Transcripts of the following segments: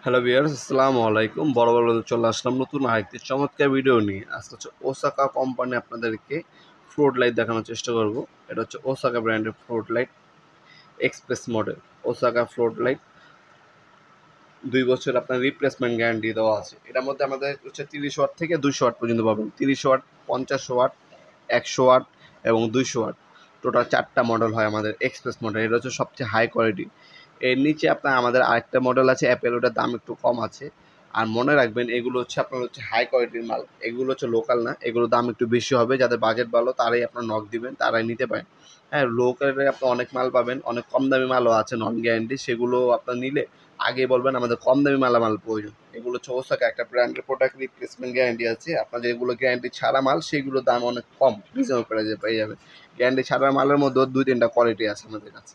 Hello viewers, আসসালামু আলাইকুম। বড় চলে আসলাম নতুন আরেকটি চমৎকার ভিডিও নিয়ে। আজকে হচ্ছে ওসাকা কোম্পানি আপনাদেরকে ফ্লোট লাইট দেখানোর চেষ্টা করব। এটা হচ্ছে ওসাকা ব্র্যান্ডের float light express model. Osaka float light 2 বছর আপনার রিপ্লেসমেন্ট গ্যারান্টি দেওয়া আছে। এটার মধ্যে আমাদের হচ্ছে 30 ওয়াট থেকে 200 ওয়াট পর্যন্ত পাবেন। 30 ওয়াট, 50 ওয়াট, 100 ওয়াট এবং 200 ওয়াট। টোটাল 4টা মডেল হয় আমাদের এক্সপ্রেস মডেল। এটা হচ্ছে সবচেয়ে হাই কোয়ালিটি। এর নিচে আপনার আমাদের আরেকটা মডেল আছে অ্যাপেল, ওটার দাম একটু কম আছে। আর মনে রাখবেন এগুলো হচ্ছে আপনার হচ্ছে হাই কোয়ালিটির মাল, এগুলো হচ্ছে লোকাল না, এগুলোর দাম একটু বেশি হবে। যাদের বাজেট ভালো তারাই আপনার নক দিবেন, তারাই নিতে পারেন। হ্যাঁ, লোকালে আপনি অনেক মাল পাবেন, অনেক কম দামি মালও আছে নন গ্যারান্টি, সেগুলো আপনার নিলে আগে বলবেন আমাদের কম দামি মালামাল প্রয়োজন। এগুলো হচ্ছে ওসাকা একটা ব্র্যান্ডের প্রোডাক্ট, রিপ্লেসমেন্ট গ্যারান্টি আছে। আপনার যেগুলো গ্যারান্টি ছাড়া মাল সেগুলোর দাম অনেক কম, রিজনেবল প্রাইসে পেয়ে যাবেন। গ্যারান্টি ছাড়া মালের মধ্যেও 2-3টা কোয়ালিটি আছে আমাদের কাছে।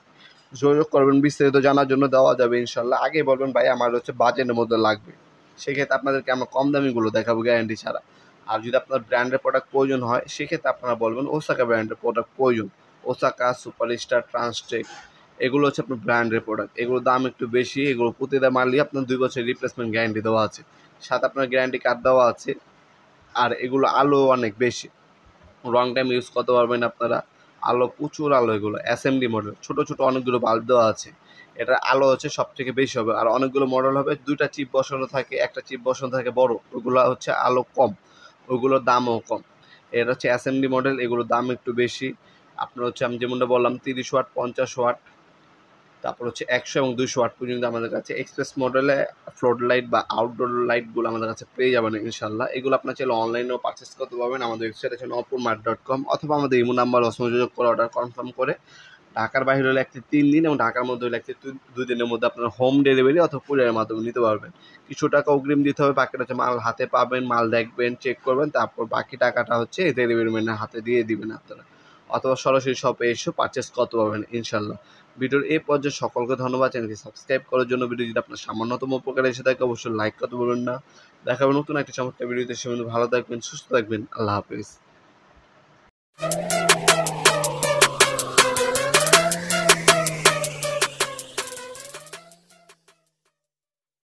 যোগাযোগ করবেন, বিস্তারিত জানার জন্য দেওয়া যাবে ইনশাল্লাহ। আগে বলবেন ভাই আমার হচ্ছে বাজেটের মধ্যে লাগবে, সেক্ষেত্রে আপনাদেরকে আমরা কম দামিগুলো দেখাবো গ্যারান্টি ছাড়া। আর যদি আপনার ব্র্যান্ডের প্রোডাক্ট প্রয়োজন হয় সেক্ষেত্রে আপনারা বলবেন ওসাকা ব্র্যান্ডের প্রোডাক্ট প্রয়োজন। ওসাকা, সুপারস্টার, ট্রান্সটেক, এগুলো হচ্ছে আপনার ব্র্যান্ডের প্রোডাক্ট। এগুলোর দাম একটু বেশি, এগুলো প্রতিটা মালই আপনার 2 বছর রিপ্লেসমেন্ট গ্যারান্টি দেওয়া আছে, সাথে আপনার গ্যারান্টি কার্ড দেওয়া আছে। আর এগুলো আলো অনেক বেশি, লং টাইম ইউজ করতে পারবেন আপনারা। আলো প্রচুর আলো, এগুলো এসএমডি মডেল, ছোটো ছোটো অনেকগুলো বাল্ব দেওয়া আছে। এটার আলো হচ্ছে সব থেকে বেশি হবে। আর অনেকগুলো মডেল হবে 2টা চিপ বসানো থাকে, একটা চিপ বসানো থাকে বড়, ওগুলো হচ্ছে আলো কম, ওগুলোর দামও কম। এটা হচ্ছে এসএমডি মডেল, এগুলোর দাম একটু বেশি। আপনার হচ্ছে আমি যেমনটা বললাম 30 ওয়াট, 50 ওয়াট, তারপর হচ্ছে 100 এবং 200 ওয়াট পর্যন্ত আমাদের কাছে এক্সপ্রেস মডেলে ফ্লোট লাইট বা আউটডোর লাইটগুলো আমাদের কাছে পেয়ে যাবেন ইনশাল্লাহ। এগুলো আপনার চাইলে অনলাইনেও পারচেস করতে পারবেন। আমাদের ওয়েবসাইট আছে nopurmart.com, অথবা আমাদের ইমো নাম্বার সংযোগ করে অর্ডার কনফার্ম করে ঢাকার বাইরে হলে একটি 3 দিন এবং ঢাকার মধ্যে হলে একটি 2 দিনের মধ্যে আপনার হোম ডেলিভারি অথবা কুরিয়ারের মাধ্যমে নিতে পারবেন। কিছু টাকা অগ্রিম দিতে হবে, বাকিটা হচ্ছে মাল হাতে পাবেন, মাল দেখবেন, চেক করবেন, তারপর বাকি টাকাটা হচ্ছে ডেলিভারি ম্যানের হাতে দিয়ে দিবেন আপনারা, অথবা সরাসরি শপে এসে পারচেস করতে পারবেন ইনশাল্লাহ। ভিডিওর এই পর্যায়ে সকলকে ধন্যবাদ। চ্যানেলটি সাবস্ক্রাইব করার জন্য। ভিডিও যদি আপনার সামান্যতম উপকারে এসে থাকে অবশ্যই লাইক করতে বলবেন না। দেখাবেন নতুন একটা চমৎকার ভিডিওতে। সে ভালো থাকবেন, সুস্থ থাকবেন। আল্লাহ হাফিজ।